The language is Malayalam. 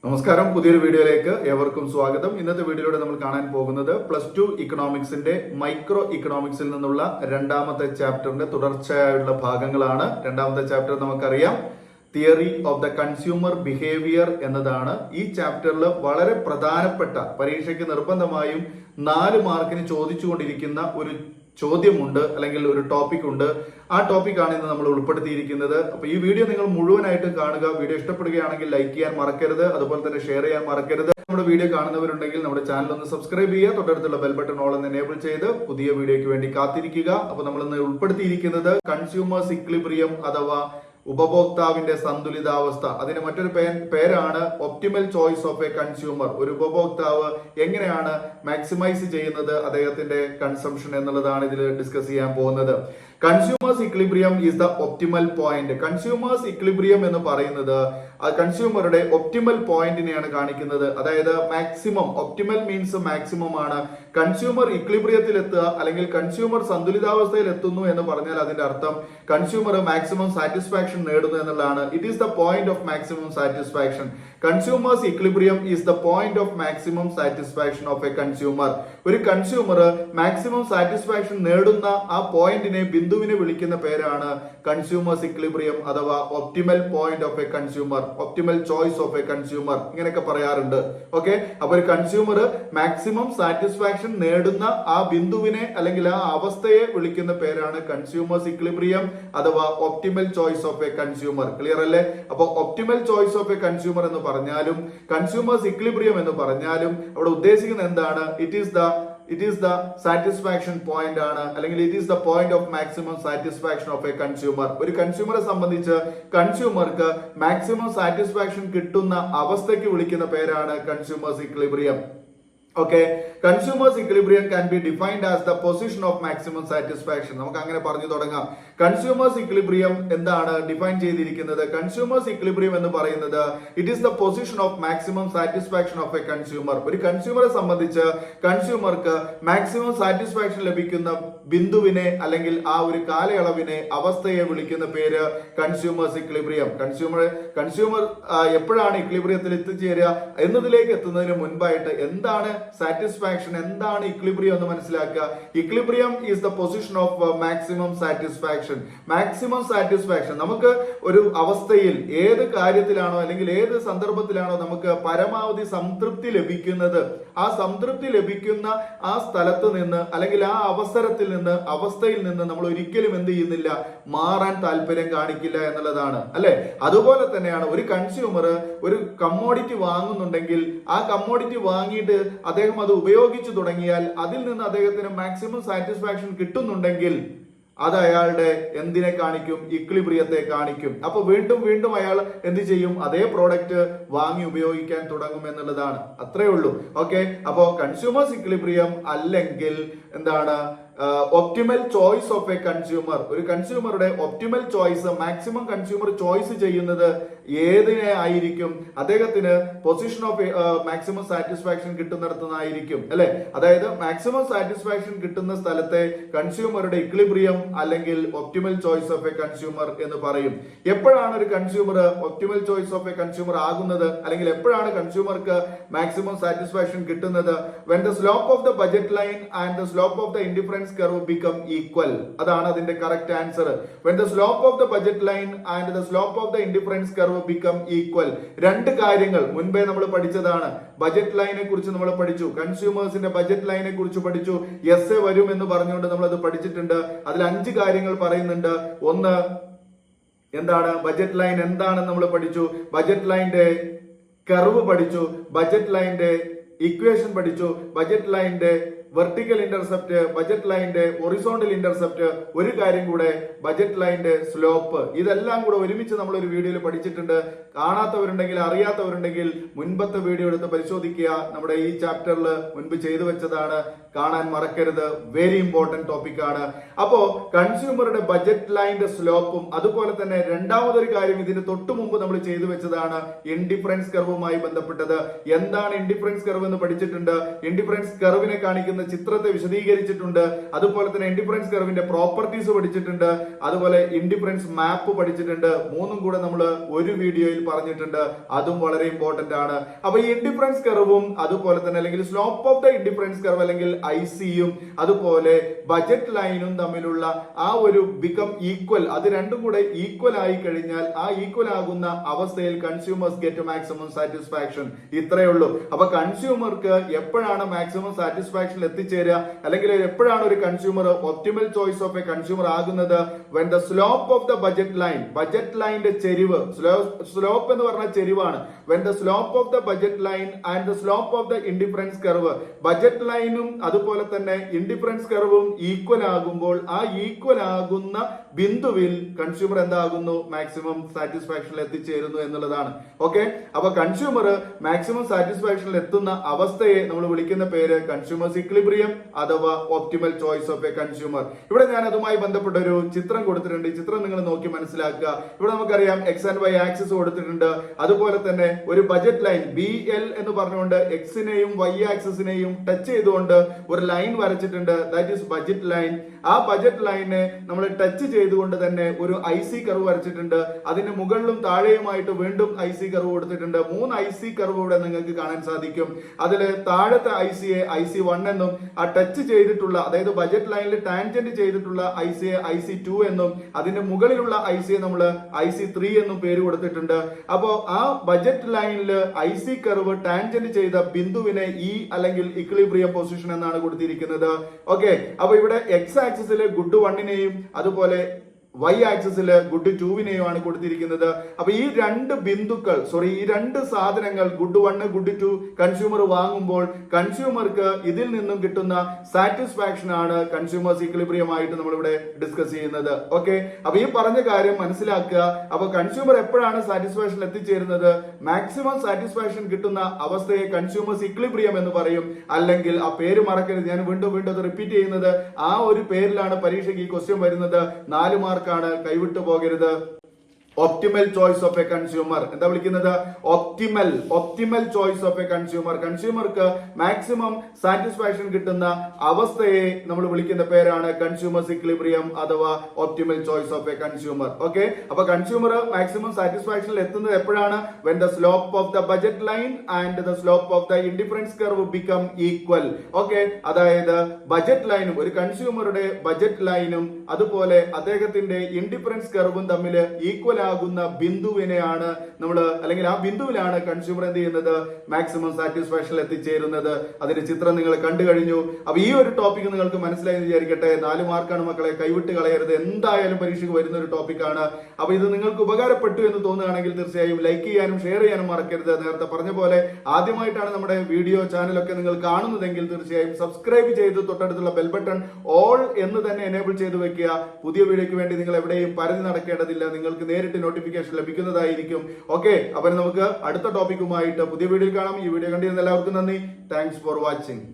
നമസ്കാരം, പുതിയൊരു വീഡിയോയിലേക്ക് ഏവർക്കും സ്വാഗതം. ഇന്നത്തെ വീഡിയോയിലൂടെ നമ്മൾ കാണാൻ പോകുന്നത് +2 ഇക്കണോമിക്സിന്റെ മൈക്രോ ഇക്കണോമിക്സിൽ നിന്നുള്ള രണ്ടാമത്തെ ചാപ്റ്ററിന്റെ തുടർച്ചയായുള്ള ഭാഗങ്ങളാണ്. രണ്ടാമത്തെ ചാപ്റ്റർ നമുക്കറിയാം, theory of the consumer behaviour എന്നതാണ്. ഈ ചാപ്റ്ററിൽ വളരെ പ്രധാനപ്പെട്ട, പരീക്ഷയ്ക്ക് നിർബന്ധമായും 4 മാർക്കിന് ചോദിച്ചുകൊണ്ടിരിക്കുന്ന ഒരു ചോദ്യമുണ്ട്, അല്ലെങ്കിൽ ഒരു ടോപ്പിക് ഉണ്ട്. ആ ടോപ്പിക്കാണ് ഇന്ന് നമ്മൾ ഉൾപ്പെടുത്തിയിരിക്കുന്നത്. അപ്പൊ ഈ വീഡിയോ നിങ്ങൾ മുഴുവനായിട്ട് കാണുക. വീഡിയോ ഇഷ്ടപ്പെടുകയാണെങ്കിൽ ലൈക്ക് ചെയ്യാൻ മറക്കരുത്, അതുപോലെ തന്നെ ഷെയർ ചെയ്യാൻ മറക്കരുത്. നമ്മുടെ വീഡിയോ കാണുന്നവരുണ്ടെങ്കിൽ നമ്മുടെ ചാനൽ ഒന്ന് സബ്സ്ക്രൈബ് ചെയ്യുക, തൊട്ടടുത്തുള്ള ബെൽ ബട്ടൺ ഓൾ എന്ന് എനേബിൾ ചെയ്ത് പുതിയ വീഡിയോയ്ക്ക് വേണ്ടി കാത്തിരിക്കുക. അപ്പൊ നമ്മൾ ഇന്ന് ഉൾപ്പെടുത്തിയിരിക്കുന്നത് കൺസ്യൂമേഴ്സ് ഇക്വിലിബ്രിയം അഥവാ ഉപഭോക്താവിന്റെ സന്തുലിതാവസ്ഥ. അതിന് മറ്റൊരു പേരാണ് optimal choice of a consumer. ഒരു ഉപഭോക്താവ് എങ്ങനെയാണ് മാക്സിമൈസ് ചെയ്യുന്നത് അദ്ദേഹത്തിന്റെ കൺസംഷൻ എന്നുള്ളതാണ് ഇതിൽ ഡിസ്കസ് ചെയ്യാൻ പോകുന്നത്. Consumers equilibrium is the optimal point. Consumers equilibrium എന്ന് പറയുന്നത് കൺസ്യൂമറുടെ ഒപ്റ്റിമൽ പോയിന്റിനെയാണ് കാണിക്കുന്നത്. അതായത് മാക്സിമം, ഒപ്റ്റിമൽ മീൻസ് മാക്സിമം ആണ്. കൺസ്യൂമർ ഇക്വിലിബ്രിയത്തിൽ എത്തുക അല്ലെങ്കിൽ കൺസ്യൂമർ സന്തുലിതാവസ്ഥയിൽ എത്തുന്നു എന്ന് പറഞ്ഞാൽ അതിന്റെ അർത്ഥം കൺസ്യൂമർ മാക്സിമം സാറ്റിസ്ഫാക്ഷൻ നേടുന്നു എന്നുള്ളതാണ്. It is the point of maximum satisfaction. Consumers equilibrium is the point of maximum satisfaction of a consumer. ഒരു കൺസ്യൂമർ മാക്സിമം സാറ്റിസ്ഫാക്ഷൻ നേടുന്ന ആ പോയിന്റിനെ, ബിന്ദുവിനെ വിളിക്കുന്ന പേരാണ് കൺസ്യൂമേഴ്സ് ഇക്വിലിബ്രിയം അഥവാ optimal point of a consumer, optimal choice of a consumer, ഇങ്ങനെയൊക്കെ പറയാറുണ്ട്. ഓക്കെ, അപ്പൊ ഒരു കൺസ്യൂമർ മാക്സിമം സാറ്റിസ്ഫാക്ഷൻ നേടുന്ന ആ ബിന്ദുവിനെ അല്ലെങ്കിൽ ആ അവസ്ഥയെ വിളിക്കുന്ന പേരാണ് കൺസ്യൂമേഴ്സ് ഇക്വിലിബ്രിയം അഥവാ optimal choice of a consumer. Clear അല്ലേ? അപ്പൊ optimal choice of a consumer എന്ന് പറഞ്ഞാലും കൺസ്യൂമേഴ്സ് ഇക്വിലിബ്രിയം എന്ന് പറഞ്ഞാലും അവിടെ ഉദ്ദേശിക്കുന്നത് എന്താണ്? It is the satisfaction point ആണ്, അല്ലെങ്കിൽ it is the point of maximum satisfaction of a consumer. ഒരു കൺസ്യൂമറെ സംബന്ധിച്ച് കൺസ്യൂമർക്ക് മാക്സിമം സാറ്റിസ്ഫാക്ഷൻ കിട്ടുന്ന അവസ്ഥയ്ക്ക് വിളിക്കുന്ന പേരാണ് consumer's equilibrium. Okay, consumers equilibrium can be defined as the position of maximum satisfaction. നമുക്ക് അങ്ങനെ പറഞ്ഞു തുടങ്ങാം. കൺസ്യൂമേഴ്സ് ഇക്വിലിബ്രിയം എന്താണ് ഡിഫൈൻ ചെയ്തിരിക്കുന്നത്? കൺസ്യൂമേഴ്സ് ഇക്വിലിബ്രിയം എന്ന് പറയുന്നത് it is the position of maximum satisfaction of a consumer. ഒരു കൺസ്യൂമറെ സംബന്ധിച്ച് കൺസ്യൂമർക്ക് മാക്സിമം സാറ്റിസ്ഫാക്ഷൻ ലഭിക്കുന്ന ബിന്ദുവിനെ അല്ലെങ്കിൽ ആ ഒരു കാലയളവിനെ, അവസ്ഥയെ വിളിക്കുന്ന പേര് കൺസ്യൂമേഴ്സ് ഇക്വിലിബ്രിയം. കൺസ്യൂമർ എപ്പോഴാണ് ഇക്വിലിബ്രിയത്തിൽ എത്തിച്ചേരുക എന്നതിലേക്ക് എത്തുന്നതിന് മുൻപായിട്ട് എന്താണ് സാറ്റിസ്ഫാക്ഷൻ, എന്താണ് ഇക്വിലിബ്രിയം എന്ന് മനസ്സിലാക്കുക. Equilibrium is the position of maximum satisfaction. Maximum satisfaction, നമുക്ക് ഒരു അവസ്ഥയിൽ ഏത് കാര്യത്തിലാണോ അല്ലെങ്കിൽ ഏത് സന്ദർഭത്തിലാണോ നമുക്ക് പരമാവധി സംതൃപ്തി ലഭിക്കുന്നത്, ആ സംതൃപ്തി ലഭിക്കുന്ന ആ സ്ഥലത്ത് നിന്ന് അല്ലെങ്കിൽ ആ അവസ്ഥയിൽ നിന്ന് നമ്മൾ ഒരിക്കലും എന്ത് ചെയ്യുന്നില്ല, മാറാൻ താല്പര്യം കാണിക്കില്ല എന്നുള്ളതാണ് അല്ലെ. അതുപോലെ തന്നെയാണ് ഒരു കൺസ്യൂമർ ഒരു കമ്മോഡിറ്റി വാങ്ങുന്നുണ്ടെങ്കിൽ ആ കമ്മോഡിറ്റി വാങ്ങിയിട്ട് അദ്ദേഹം അത് ഉപയോഗിച്ചു തുടങ്ങിയാൽ അതിൽ നിന്ന് അദ്ദേഹത്തിന് മാക്സിമം സാറ്റിസ്ഫാക്ഷൻ കിട്ടുന്നുണ്ടെങ്കിൽ അത് അയാളുടെ എന്തിനെ കാണിക്കും? ഇക്വിലിബ്രിയത്തെ കാണിക്കും. അപ്പൊ വീണ്ടും വീണ്ടും അയാൾ എന്ത് ചെയ്യും? അതേ പ്രോഡക്റ്റ് വാങ്ങി ഉപയോഗിക്കാൻ തുടങ്ങും എന്നുള്ളതാണ്. അത്രേ ഉള്ളൂ. ഓക്കെ, അപ്പോ കൺസ്യൂമേഴ്സ് ഇക്വിലിബ്രിയം അല്ലെങ്കിൽ എന്താണ് optimal choice of a consumer. ഒരു കൺസ്യൂമറുടെ optimal choice, maximum consumer choice ചെയ്യുന്നത് ഏതിനെ ആയിരിക്കും? അദ്ദേഹത്തിന് പൊസിഷൻ ഓഫ് മാക്സിമം സാറ്റിസ്ഫാക്ഷൻ കിട്ടുന്നിടത്തുനിന്നായിരിക്കും അല്ലെ. അതായത് മാക്സിമം സാറ്റിസ്ഫാക്ഷൻ കിട്ടുന്ന സ്ഥലത്തെ കൺസ്യൂമറുടെ ഇക്വിലിബ്രിയം അല്ലെങ്കിൽ optimal choice of a consumer എന്ന് പറയും. എപ്പോഴാണ് ഒരു consumer optimal choice of a consumer ആകുന്നത്, അല്ലെങ്കിൽ എപ്പോഴാണ് കൺസ്യൂമർക്ക് മാക്സിമം സാറ്റിസ്ഫാക്ഷൻ കിട്ടുന്നത്? when the slope of the budget line and the slope of the indifference curve become equal. അതാണ് അതിന്റെ correct answer. when the slope of the budget line and the slope of the indifference curve become equal. രണ്ട് കാര്യങ്ങൾ മുൻപേ നമ്മൾ പഠിച്ചതാണ്. ബജറ്റ് ലൈനെ കുറിച്ച് നമ്മൾ പഠിച്ചു, കൺസ്യൂമേഴ്സിന്റെ ബജറ്റ് ലൈനെ കുറിച്ച് പഠിച്ചു. എസ് വരും എന്ന് പറഞ്ഞുകൊണ്ട് നമ്മൾ അത് പഠിച്ചിട്ടുണ്ട്. അതിൽ 5 കാര്യങ്ങൾ പറയുന്നുണ്ട്. ഒന്ന് എന്താണ്? ബജറ്റ് ലൈൻ എന്താണെന്ന് നമ്മൾ പഠിച്ചു, ബജറ്റ് ലൈന്റെ കർവ് പഠിച്ചു, ബജറ്റ് ലൈന്റെ ഇക്വേഷൻ പഠിച്ചു, ബജറ്റ് ലൈന്റെ വെർട്ടിക്കൽ ഇന്റർസെപ്റ്റ്, ബജറ്റ് ലൈന്റെ ഹൊറിസോണ്ടൽ ഇന്റർസെപ്റ്റ്, ഒരു കാര്യം കൂടെ ബജറ്റ് ലൈന്റെ സ്ലോപ്പ്. ഇതെല്ലാം കൂടെ ഒരുമിച്ച് നമ്മൾ ഒരു വീഡിയോയിൽ പഠിച്ചിട്ടുണ്ട്. കാണാത്തവരുണ്ടെങ്കിൽ, അറിയാത്തവരുണ്ടെങ്കിൽ മുൻപത്തെ വീഡിയോ എടുത്ത് പരിശോധിക്കുക. നമ്മുടെ ഈ ചാപ്റ്ററിൽ മുൻപ് ചെയ്തു വെച്ചതാണ്, കാണാൻ മറക്കരുത്. വെരി ഇമ്പോർട്ടന്റ് ടോപ്പിക് ആണ്. അപ്പോ കൺസ്യൂമറുടെ ബജറ്റ് ലൈന്റെ സ്ലോപ്പും അതുപോലെ തന്നെ രണ്ടാമതൊരു കാര്യം ഇതിന് തൊട്ടു മുമ്പ് നമ്മൾ ചെയ്തു വെച്ചതാണ്, ഇൻഡിഫറൻസ് കർവുമായി ബന്ധപ്പെട്ടത്. എന്താണ് ഇൻഡിഫറൻസ് കർവ് എന്ന് പഠിച്ചിട്ടുണ്ട്. ഇൻഡിഫറൻസ് കർവിനെ കാണിക്കുന്ന ചിത്രത്തെ വിശദീകരിച്ചിട്ടുണ്ട്. അതുപോലെ തന്നെ ഇൻഡിഫറൻസ് കർവിന്റെ പ്രോപ്പർട്ടീസ് പഠിച്ചിട്ടുണ്ട്. അതുപോലെ ഇൻഡിഫറൻസ് മാപ്പ് പഠിച്ചിട്ടുണ്ട്. മൂന്നും കൂടെ നമ്മൾ ഒരു വീഡിയോയിൽ പറഞ്ഞിട്ടുണ്ട്, അതും വളരെ ഇമ്പോർട്ടന്റ് ആണ്. അപ്പൊ ഈ ഇൻഡിഫറൻസ് കർവും അതുപോലെ തന്നെ അല്ലെങ്കിൽ slope of the indifference curve അല്ലെങ്കിൽ ഐസിയും അതുപോലെ ബജറ്റ് ലൈനും തമ്മിലുള്ള ആ ഒരു ബിക്കം ഈക്വൽ, അത് രണ്ടും കൂടെ ഈക്വൽ ആയി കഴിഞ്ഞാൽ ആ ഈക്വൽ ആകുന്ന അവസ്ഥയിൽ കൺസ്യൂമേഴ്സ് ഗെറ്റ് മാക്സിമം സാറ്റിസ്ഫാക്ഷൻ. ഇത്രയേ ഉള്ളൂ. അപ്പൊ കൺസ്യൂമർക്ക് എപ്പോഴാണ് മാക്സിമം സാറ്റിസ്ഫാക്ഷൻ എത്തിച്ചേരുക, അല്ലെങ്കിൽ എപ്പോഴാണ് ഒരു consumer optimal choice of a consumer ആകുന്നത്? When the slope of the budget line, budget ലൈനിന്റെ ചെരിവ്, സ്ലോപ്പ് എന്ന് പറഞ്ഞാൽ ചെരിവാണ്. When the slope of the budget line and the slope of the indifference curve, budget ലൈനും അതുപോലെ തന്നെ ഇൻഡിഫറൻസ് കർവും ഈക്വൽ ആകുമ്പോൾ ആ ഈക്വൽ ആകുന്ന ബിന്ദുവിൽ കൺസ്യൂമർ എന്താകുന്നു? മാക്സിമം സാറ്റിസ്ഫാക്ഷനിൽ എത്തിച്ചേരുന്നു എന്നുള്ളതാണ്. ഓക്കെ, അപ്പൊ കൺസ്യൂമർ മാക്സിമം സാറ്റിസ്ഫാക്ഷനിൽ എത്തുന്ന അവസ്ഥയെ നമ്മൾ വിളിക്കുന്ന പേര് കൺസ്യൂമേഴ്സ് ഇക്വിലിബ്രിയം അഥവാ optimal choice of a consumer. ഇവിടെ ഞാൻ അതുമായി ബന്ധപ്പെട്ട ഒരു ചിത്രം കൊടുത്തിട്ടുണ്ട്. ഈ ചിത്രം നിങ്ങൾ നോക്കി മനസ്സിലാക്കുക. ഇവിടെ നമുക്കറിയാം എക്സ് ആൻഡ് വൈ ആക്സിസ് കൊടുത്തിട്ടുണ്ട്. അതുപോലെ തന്നെ ഒരു ബജറ്റ് ലൈൻ BL എന്ന് പറഞ്ഞുകൊണ്ട് എക്സിനെയും വൈ ആക്സിസിനെയും ടച്ച് ചെയ്തുകൊണ്ട് ഒരു ലൈൻ വരച്ചിട്ടുണ്ട്. That is budget line. ആ ബജറ്റ് ലൈനെ നമ്മൾ ടച്ച് ചെയ്തുകൊണ്ട് തന്നെ ഒരു IC കർവ് വരച്ചിട്ടുണ്ട്. അതിന് മുകളിലും താഴെയുമായിട്ട് വീണ്ടും IC കർവ് കൊടുത്തിട്ടുണ്ട്. 3 IC കർവ് ഇവിടെ നിങ്ങൾക്ക് കാണാൻ സാധിക്കും. അതിൽ താഴത്തെ ICയെ IC1 എന്നും ആ ടച്ച് ചെയ്തിട്ടുള്ള, അതായത് ബജറ്റ് ലൈനിൽ ടാൻജന്റ് ചെയ്തിട്ടുള്ള ICയെ IC2 എന്നും അതിന്റെ മുകളിലുള്ള ICയെ നമ്മൾ IC3 എന്നും പേര് കൊടുത്തിട്ടുണ്ട്. അപ്പോ ആ ബജറ്റ് ലൈനിൽ IC കർവ് ടാൻജന്റ് ചെയ്ത ബിന്ദുവിനെ E അല്ലെങ്കിൽ ഇക്വിലിബ്രിയം പൊസിഷൻ എന്നാണ് കൊടുത്തിരിക്കുന്നത്. ഓക്കെ, അപ്പൊ ഇവിടെ എക്സ് ആക്സിസിൽ ഗുഡ് 1നെയും അതുപോലെ വൈ ആക്സിസിൽ ഗുഡ് 2വിനെയുമാണ് കൊടുത്തിരിക്കുന്നത്. അപ്പൊ ഈ രണ്ട് ബിന്ദുക്കൾ, ഈ രണ്ട് സാധനങ്ങൾ ഗുഡ് 1 ഗുഡ് 2 കൺസ്യൂമർ വാങ്ങുമ്പോൾ കൺസ്യൂമർക്ക് ഇതിൽ നിന്നും കിട്ടുന്ന സാറ്റിസ്ഫാക്ഷൻ ആണ് കൺസ്യൂമേഴ്സ് ഇക്വിലിബ്രിയം ആയിട്ട് നമ്മളിവിടെ ഡിസ്കസ് ചെയ്യുന്നത്. ഓക്കെ, അപ്പൊ ഈ പറഞ്ഞ കാര്യം മനസ്സിലാക്കുക. അപ്പൊ കൺസ്യൂമർ എപ്പോഴാണ് സാറ്റിസ്ഫാക്ഷൻ എത്തിച്ചേരുന്നത്? മാക്സിമം സാറ്റിസ്ഫാക്ഷൻ കിട്ടുന്ന അവസ്ഥയെ കൺസ്യൂമേഴ്സ് ഇക്വിലിബ്രിയം എന്ന് പറയും. അല്ലെങ്കിൽ ആ പേര് മറക്കരുത്, ഞാൻ വീണ്ടും അത് റിപ്പീറ്റ് ചെയ്യുന്നത്, ആ ഒരു പേരിലാണ് പരീക്ഷയ്ക്ക് ഈ ക്വസ്റ്റ്യൻ വരുന്നത്. 4 മാർക്ക് ആണ്, കൈവിട്ടു പോകരുത്. Optimal choice of a consumer എന്താ വിളിക്കുന്നത്? Optimal choice of a consumer. കൺസ്യൂമർക്ക് മാക്സിമം സാറ്റിസ്ഫാക്ഷൻ കിട്ടുന്ന അവസ്ഥയെ നമ്മൾ വിളിക്കുന്ന പേരാണ് കൺസ്യൂമേഴ്സ് ഇക്വിലിബ്രിയം അഥവാ optimal choice of a consumer. Okay, അപ്പൊ കൺസ്യൂമർ മാക്സിമം സാറ്റിസ്ഫാക്ഷനിൽ എത്തുന്നത് എപ്പോഴാണ്? When the slope of the budget line and the slope of the indifference curve become equal. Okay, അതായത് ബജറ്റ് ലൈനും ഒരു കൺസ്യൂമറുടെ ബജറ്റ് ലൈനും അതുപോലെ അദ്ദേഹത്തിന്റെ ഇൻഡിഫറൻസ് കർവും തമ്മിൽ ഈക്വൽ ആകുന്ന ബിന്ദുവിനെയാണ് നമ്മൾ, അല്ലെങ്കിൽ ആ ബിന്ദുവിലാണ് കൺസ്യൂമർ എന്ത് ചെയ്യുന്നത്? മാക്സിമം സാറ്റിസ്ഫാക്ഷനിൽ എത്തിച്ചേരുന്നത്. അതിന്റെ ചിത്രം നിങ്ങൾ കണ്ടു കഴിഞ്ഞു. അപ്പൊ ഈ ഒരു ടോപ്പിക് നിങ്ങൾക്ക് മനസ്സിലായി വിചാരിക്കട്ടെ. 4 മാർക്കാണ് മക്കളെ, കൈവിട്ട് കളയരുത്. എന്തായാലും പരീക്ഷയ്ക്ക് വരുന്ന ഒരു ടോപ്പിക്കാണ്. അപ്പൊ ഇത് നിങ്ങൾക്ക് ഉപകാരപ്പെട്ടു എന്ന് തോന്നുകയാണെങ്കിൽ തീർച്ചയായും ലൈക്ക് ചെയ്യാനും ഷെയർ ചെയ്യാനും മറക്കരുത്. നേരത്തെ പറഞ്ഞ പോലെ ആദ്യമായിട്ടാണ് നമ്മുടെ വീഡിയോ ചാനലൊക്കെ നിങ്ങൾ കാണുന്നതെങ്കിൽ തീർച്ചയായും സബ്സ്ക്രൈബ് ചെയ്ത് തൊട്ടടുത്തുള്ള ബെൽ ബട്ടൺ ഓൾ എന്ന് തന്നെ എനേബിൾ ചെയ്ത് വെക്കുക. പുതിയ വീഡിയോയ്ക്ക് വേണ്ടി നിങ്ങൾ എവിടെയും പരതി നടക്കേണ്ടതില്ല, നിങ്ങൾക്ക് നേരിട്ട് നോട്ടിഫിക്കേഷൻ ലഭിക്കുന്നതായിരിക്കും. ഓക്കെ, അപ്പൊ നമുക്ക് അടുത്ത ടോപ്പിക്കുമായിട്ട് പുതിയ വീഡിയോയിൽ കാണാം. ഈ വീഡിയോ കണ്ടിരുന്ന എല്ലാവർക്കും നന്ദി. Thanks for watching.